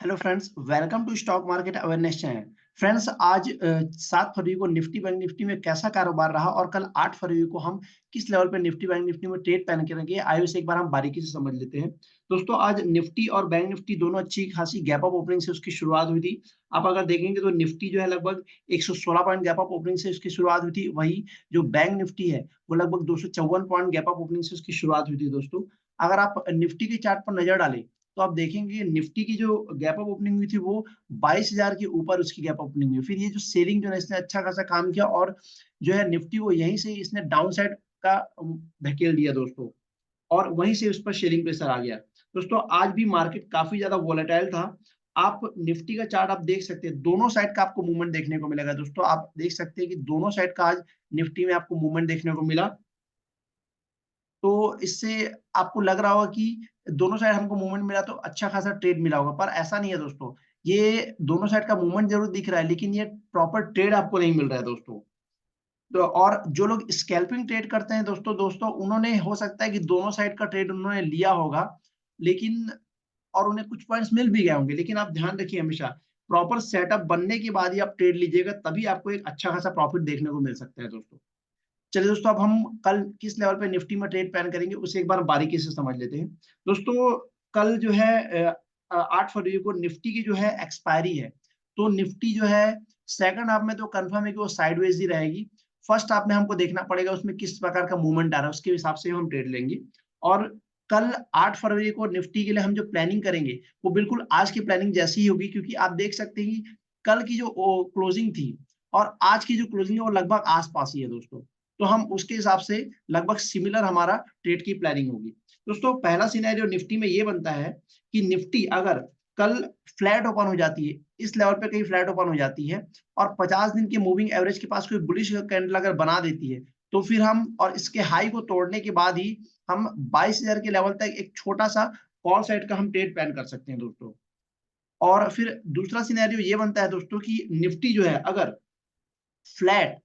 Hello friends, welcome to stock market awareness channel. Friends, आज 7 फरवरी को Nifty bank Nifty में कैसा कारोबार रहा और कल 8 फरवरी को हम किस लेवल पे निफ्टी बैंक निफ्टी में ट्रेड प्लान करेंगे, आइए उसे एक बार हम बारीकी से समझ लेते हैं। दोस्तों, आज निफ्टी और बैंक निफ्टी दोनों अच्छी खासी गैप अप ओपनिंग से उसकी शुरुआत हुई थी। आप अगर देखेंगे तो निफ्टी जो है लगभग 116 पॉइंट गैप अप ओपनिंग से उसकी शुरुआत हुई थी। वही जो बैंक निफ्टी है वो लगभग 254 पॉइंट गैप अप ओपनिंग से उसकी शुरुआत हुई थी। दोस्तों, अगर आप निफ्टी के चार्ट पर नजर डालें तो आप देखेंगे निफ्टी की जो गैप अप ओपनिंग हुई थी वो 22,000 के ऊपर उसकी गैप अप ओपनिंग हुई। फिर ये जो सेलिंग जो है इसने अच्छा खासा काम किया और जो है निफ्टी को यहीं से इसने डाउन साइड का धकेल दिया दोस्तों, और वहीं से उस पर शेयरिंग प्रेशर आ गया। दोस्तों, आज भी मार्केट काफी ज्यादा वोलेटाइल था। आप निफ्टी का चार्ट आप देख सकते हैं, दोनों साइड का आपको मूवमेंट देखने को मिलेगा। दोस्तों, आप देख सकते हैं कि दोनों साइड का आज निफ्टी में आपको मूवमेंट देखने को मिला। तो इससे आपको लग रहा होगा कि दोनों साइड हमको मूवमेंट मिला तो अच्छा खासा ट्रेड मिला होगा, पर ऐसा नहीं है दोस्तों। ये दोनों साइड का मूवमेंट जरूर दिख रहा है लेकिन ये प्रॉपर ट्रेड आपको नहीं मिल रहा है दोस्तों। तो और जो लोग स्कैल्पिंग ट्रेड करते हैं दोस्तों दोस्तों उन्होंने हो सकता है कि दोनों साइड का ट्रेड उन्होंने लिया होगा, लेकिन और उन्हें कुछ पॉइंट्स मिल भी गए होंगे। लेकिन आप ध्यान रखिए, हमेशा प्रॉपर सेटअप बनने के बाद ही आप ट्रेड लीजिएगा, तभी आपको एक अच्छा खासा प्रॉफिट देखने को मिल सकता है दोस्तों। चलिए दोस्तों, अब हम कल किस लेवल पे निफ्टी में ट्रेड प्लान करेंगे उसे एक बार बारीकी से समझ लेते हैं। दोस्तों, कल जो है 8 फरवरी को निफ्टी की जो है एक्सपायरी है। तो निफ्टी जो है सेकंड हाफ में तो कंफर्म है कि वो साइडवेज ही रहेगी। फर्स्ट हाफ में हमको देखना पड़ेगा उसमें किस प्रकार का मूवमेंट आ रहा है, उसके हिसाब से हम ट्रेड लेंगे। और कल 8 फरवरी को निफ्टी के लिए हम जो प्लानिंग करेंगे वो बिल्कुल आज की प्लानिंग जैसी ही होगी, क्योंकि आप देख सकते हैं कि कल की जो क्लोजिंग थी और आज की जो क्लोजिंग है वो लगभग आस-पास ही है दोस्तों। तो हम उसके हिसाब से लगभग सिमिलर हमारा ट्रेड की प्लानिंग होगी। दोस्तों, पहला सिनेरियो निफ्टी में ये बनता है कि निफ्टी अगर कल फ्लैट ओपन हो जाती है, इस लेवल पे कहीं फ्लैट ओपन हो जाती है और 50 दिन के मूविंग एवरेज के पास कोई बुलिश कैंडल अगर बना देती है, तो फिर हम और इसके हाई को तोड़ने के बाद ही हम 22,000 के लेवल तक एक छोटा-सा कॉल साइड का हम ट्रेड प्लान कर सकते हैं दोस्तों। और फिर दूसरा सिनेरियो ये बनता है दोस्तों कि निफ्टी जो है अगर फ्लैट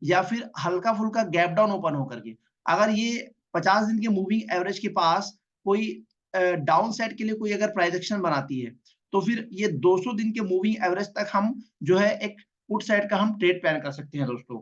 या फिर हल्का-फुल्का गैप डाउन ओपन होकर के, अगर ये 50 दिन के मूविंग एवरेज के पास कोई डाउन साइड के लिए कोई अगर प्राइस एक्शन बनाती है, तो फिर ये 200 दिन के मूविंग एवरेज तक हम जो है एक पुट साइड का हम ट्रेड प्लान कर सकते हैं दोस्तों।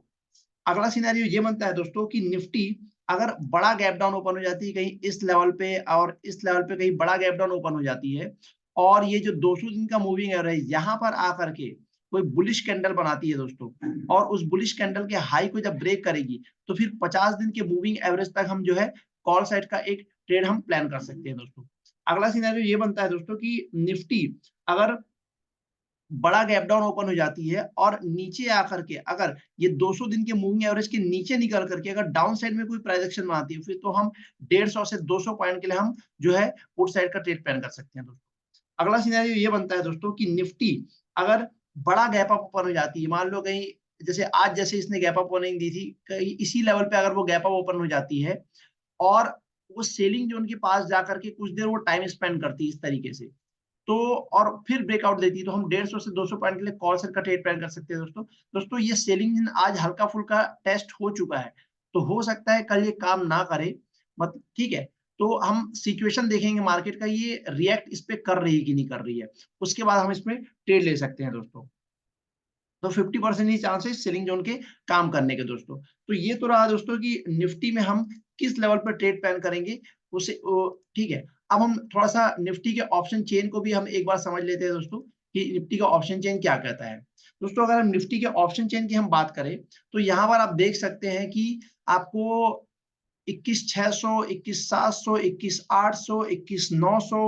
अगला सिनेरियो ये बनता है दोस्तों कि निफ्टी अगर बड़ा गैप डाउन ओपन हो जाती है कहीं इस लेवल पे और इस लेवल पे कहीं बड़ा गैप डाउन ओपन हो जाती है और ये जो 200 दिन का मूविंग एवरेज यहाँ पर आकर के कोई बुलिश कैंडल बनाती है दोस्तों, और उस बुलिश कैंडल के हाई को जब ब्रेक करेगी तो फिर 50 दिन के मूविंग एवरेज तक हम जो है कॉल साइड का एक ट्रेड हम प्लान कर सकते हैं दोस्तों। अगला सिनेरियो ये बनता है दोस्तों कि निफ्टी अगर बड़ा गैप डाउन ओपन हो जाती है और नीचे आकर के अगर ये 200 दिन के मूविंग एवरेज के नीचे निकल करके अगर डाउन साइड में कोई प्राइस एक्शन बनाती है, फिर तो हम 150 से 200 पॉइंट के लिए हम जो है पुट साइड का ट्रेड प्लान कर सकते हैं दोस्तों। अगला सिनेरियो ये बनता है दोस्तों कि निफ्टी अगर बड़ा गैप अप ओपन हो जाती है, मान लो कहीं जैसे आज जैसे इसने गैप अप ओपनिंग दी थी, कहीं इसी लेवल पे अगर वो गैप अप ओपन हो जाती है और वो सेलिंग जोन के पास जाकर के कुछ देर वो टाइम स्पेंड करती है इस तरीके से, तो और फिर ब्रेकआउट देती है, तो हम 150 से 200 पॉइंट के लिए कॉल सेट का ट्रेड प्लान कर सकते हैं दोस्तों। दोस्तों, ये सेलिंग आज हल्का-फुल्का टेस्ट हो चुका है, तो हो सकता है कल ये काम ना करे, मत ठीक है। तो हम सिचुएशन देखेंगे मार्केट का, ये रिएक्ट इस पे कर रही है कि नहीं कर रही है, उसके बाद हम इसमें ट्रेड ले सकते हैं दोस्तों। तो 50% ही चांस है सेलिंग जोन के काम करने के दोस्तों। तो ये तो रहा दोस्तों कि निफ्टी में हम किस लेवल पर ट्रेड प्लान करेंगे, उसे ठीक है। अब हम थोड़ा-सा निफ्टी के ऑप्शन चेन को भी हम एक बार समझ लेते हैं दोस्तों, कि निफ्टी का ऑप्शन चेन क्या कहता है। दोस्तों, अगर हम निफ्टी के ऑप्शन चेन की हम बात करें, तो यहाँ पर आप देख सकते हैं कि आपको 21,600, 21,700, 21,800, 21,900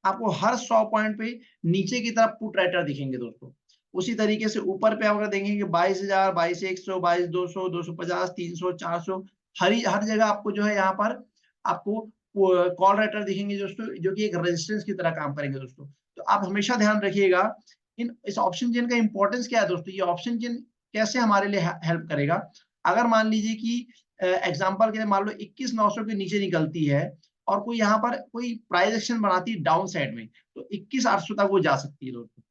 आपको हर 100 पॉइंट पे नीचे की तरफ पुट राइटर दिखेंगे दोस्तों। उसी तरीके से ऊपर पे आप अगर देखेंगे 22,000, 22,100, 22,200, 250, 300, 400 हर जगह आपको जो है यहाँ पर आपको कॉल राइटर दिखेंगे दोस्तों, जो कि एक रेजिस्टेंस की तरह काम करेंगे दोस्तों। तो आप हमेशा ध्यान रखिएगा इस ऑप्शन चेन का इंपॉर्टेंस क्या है दोस्तों, ये ऑप्शन चेन कैसे हमारे लिए हेल्प करेगा। अगर मान लीजिए कि एग्जांपल के लिए मान लो 21,900 के नीचे निकलती है और कोई यहाँ पर कोई प्राइस एक्शन बनाती है डाउन साइड में, तो 21,800 तक वो जा सकती है दोस्तों।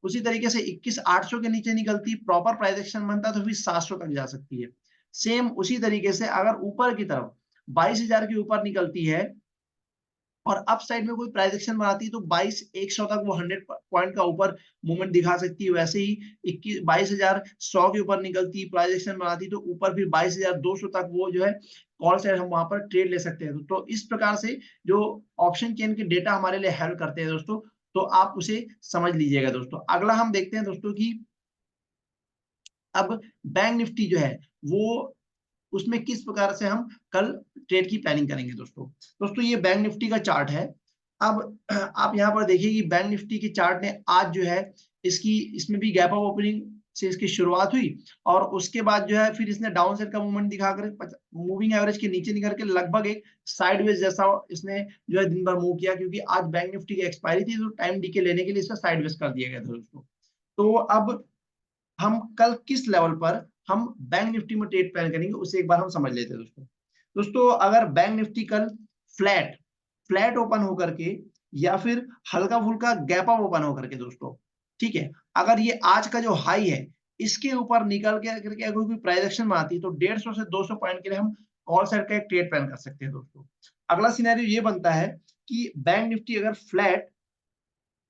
उसी तरीके से 21,800 के नीचे निकलती प्रॉपर प्राइस एक्शन बनता है तो फिर 700 तक जा सकती है। सेम उसी तरीके से अगर ऊपर की तरफ 22,000 के ऊपर निकलती है और अप साइड में कोई प्राइस एक्शन बनाती है तो 22,100 तक वो 100 पॉइंट का ऊपर मूवमेंट दिखा सकती है, वैसे ही 22,100 के ऊपर निकलती, प्राइस एक्शन बनाती तो ऊपर फिर 22,200 तक वो जो है कॉल साइड हम वहां पर ट्रेड ले सकते हैं। तो इस प्रकार से जो ऑप्शन चेन के डेटा हमारे लिए हेल्प करते हैं दोस्तों, तो आप उसे समझ लीजिएगा दोस्तों। अगला हम देखते हैं दोस्तों कि अब बैंक निफ्टी जो है वो उसमें किस प्रकार से हम कल ट्रेड की प्लानिंग करेंगे दोस्तों। दोस्तों ये बैंक निफ्टी का चार्ट है। अब आप यहाँ पर देखिए कि बैंक निफ्टी के चार्ट ने आज जो है इसमें भी गैप ऑफ ओपनिंग से इसकी शुरुआत हुई और उसके बाद जो है फिर इसने डाउन साइड का मूवमेंट दिखाकर मूविंग एवरेज के नीचे निकल के लगभग एक साइडवेज जैसा इसने जो है दिन भर मूव किया, क्योंकि आज बैंक निफ्टी की एक्सपायरी थी तो टाइम डीके लेने के लिए इसका साइडवेज कर दिया गया था दोस्तों। तो अब हम कल किस लेवल पर हम बैंक निफ्टी में ट्रेड प्लान करेंगे उसे एक बार हम समझ लेते हैं दोस्तों। दोस्तों अगर बैंक निफ्टी कल फ्लैट फ्लैट ओपन होकर के या फिर हल्का फुल्का गैप अप ओपन होकर के दोस्तों, ठीक है, अगर ये आज का जो हाई है इसके ऊपर निकल के करके अगर कोई प्राइस एक्शन बनाती है तो 150 से 200 पॉइंट के लिए हम कॉल साइड का एक ट्रेड प्लान कर सकते हैं दोस्तों। अगला सिनेरियो ये बनता है कि बैंक निफ्टी अगर फ्लैट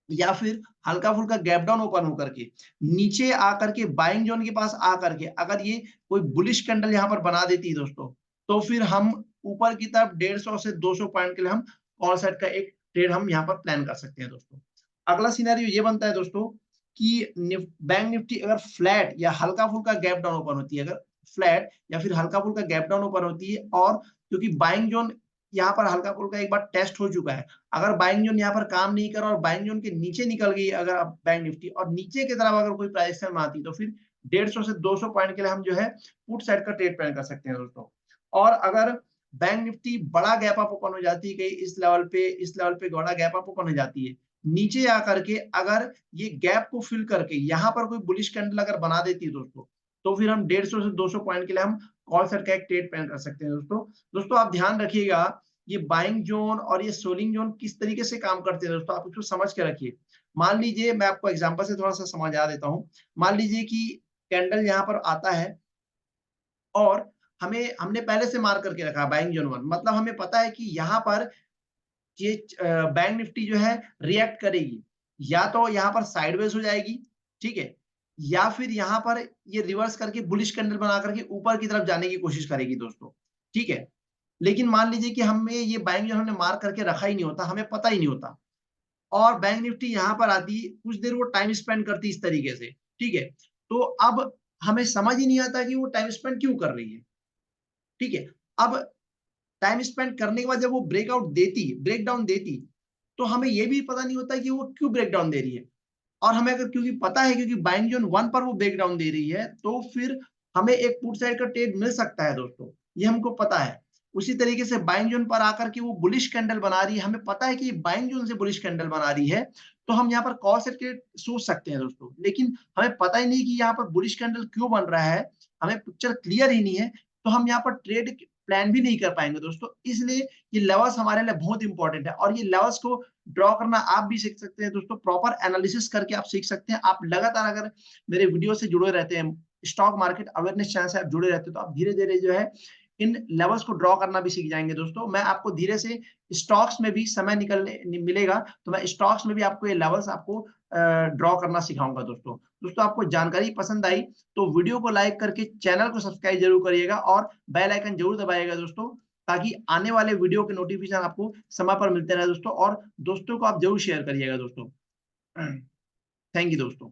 या फिर हल्का फुल्का गैप डाउन ओपन होकर के नीचे आकर के बाइंग जोन के पास आकर के अगर ये कोई बुलिश कैंडल यहाँ पर बना देती है दोस्तों, तो फिर हम ऊपर की तरफ 150 से 200 पॉइंट के लिए हम कॉल साइड का एक ट्रेड हम यहाँ पर प्लान कर सकते हैं दोस्तों। अगला सिनेरियो ये बनता है दोस्तों कि बैंक निफ्टी अगर फ्लैट या हल्का फुल्का गैप डाउन ओपन होती है, अगर फ्लैट या फिर हल्का फुल्का गैप डाउन ओपन होती है और क्योंकि बाइंग जोन यहाँ पर हल्का फुल्का एक बार टेस्ट हो चुका है, अगर बाइंग जोन यहाँ पर काम नहीं कर रहा और बाइंग जोन के नीचे निकल गई अगर आप बैंक निफ्टी और नीचे की तरफ अगर कोई प्राइस एक्शन आती तो फिर 150 से 200 पॉइंट के लिए हम जो है पुट साइड का ट्रेड प्लान कर सकते हैं दोस्तों। और अगर बैंक निफ्टी बड़ा गैप अप ओपन हो जाती है कहीं इस लेवल पे बड़ा गैप अप ओपन हो जाती है, नीचे आकर के अगर ये गैप को फिल करके यहाँ पर कोई बुलिश कैंडल अगर बना देती है दोस्तों, तो फिर हम 150 से 200 पॉइंट के लिए हम कॉल साइड का एक ट्रेड प्लान कर सकते हैं दोस्तों। दोस्तों आप ध्यान रखिएगा ये बाइंग जोन और ये सेलिंग जोन किस तरीके से काम करते हैं दोस्तों, आप इसको समझ के रखिए। मान लीजिए मैं आपको एग्जांपल से थोड़ा सा समझा देता हूं। मान लीजिए कि कैंडल यहाँ पर आता है और हमने पहले से मार्क करके रखा है बाइंग जोन 1, मतलब हमें पता है कि यहाँ पर ये बैंक निफ्टी जो है रिएक्ट करेगी, या तो यहाँ पर साइडवेज हो जाएगी, ठीक है, या फिर यहाँ पर ये रिवर्स करके बुलिश कैंडल बना करके ऊपर की तरफ जाने की कोशिश करेगी दोस्तों, ठीक है। लेकिन मान लीजिए कि हमें ये बैंक जो हमने मार्क करके रखा ही नहीं होता, हमें पता ही नहीं होता और बैंक निफ्टी यहाँ पर आती, कुछ देर वो टाइम स्पेंड करती इस तरीके से, ठीक है। तो अब हमें समझ ही नहीं आता कि वो टाइम स्पेंड क्यों कर रही है, ठीक है। अब टाइम स्पेंड करने के बाद जब वो ब्रेक डाउन देती, तो हमें ये भी पता नहीं होता कि वो क्यों ब्रेक डाउन दे रही है। और हमें अगर क्योंकि पता है क्योंकि बाइंग जोन 1 पर वो ब्रेक डाउन दे रही है, तो फिर हमें एक पुट साइड का ट्रेड मिल सकता है दोस्तों, ये हमको पता है। उसी तरीके से बाइंग जोन पर आकर के वो बुलिश कैंडल बना रही है, हमें पता है कि बाइंग जोन से बुलिश कैंडल बना रही है, तो हम यहाँ पर कॉल सेट के सोच सकते हैं दोस्तों। लेकिन हमें पता ही नहीं कि यहाँ पर बुलिश कैंडल क्यों बन रहा है, हमें पिक्चर क्लियर ही नहीं है, तो हम यहाँ पर ट्रेड प्लान भी नहीं कर पाएंगे दोस्तों। इसलिए ये लेवल्स हमारे लिए बहुत इंपॉर्टेंट है और ये लेवल्स को ड्रॉ करना आप भी सीख सकते हैं दोस्तों, प्रॉपर एनालिसिस करके आप सीख सकते हैं। आप लगातार अगर मेरे वीडियो से जुड़े रहते हैं, स्टॉक मार्केट अवेयरनेस चैनल से आप जुड़े रहते हैं, तो आप धीरे धीरे जो है इन लेवल्स को ड्रॉ करना भी सीख जाएंगे दोस्तों। मैं आपको धीरे से स्टॉक्स में भी समय निकलने मिलेगा, तो मैं स्टॉक्स में भी आपको ये लेवल्स आपको ड्रॉ करना सिखाऊंगा दोस्तों। दोस्तों आपको जानकारी पसंद आई तो वीडियो को लाइक करके चैनल को सब्सक्राइब जरूर करिएगा और बेल आइकन जरूर दबाइएगा दोस्तों, ताकि आने वाले वीडियो के नोटिफिकेशन आपको समय पर मिलते रहे दोस्तों। और दोस्तों को आप जरूर शेयर करिएगा दोस्तों। थैंक यू दोस्तों।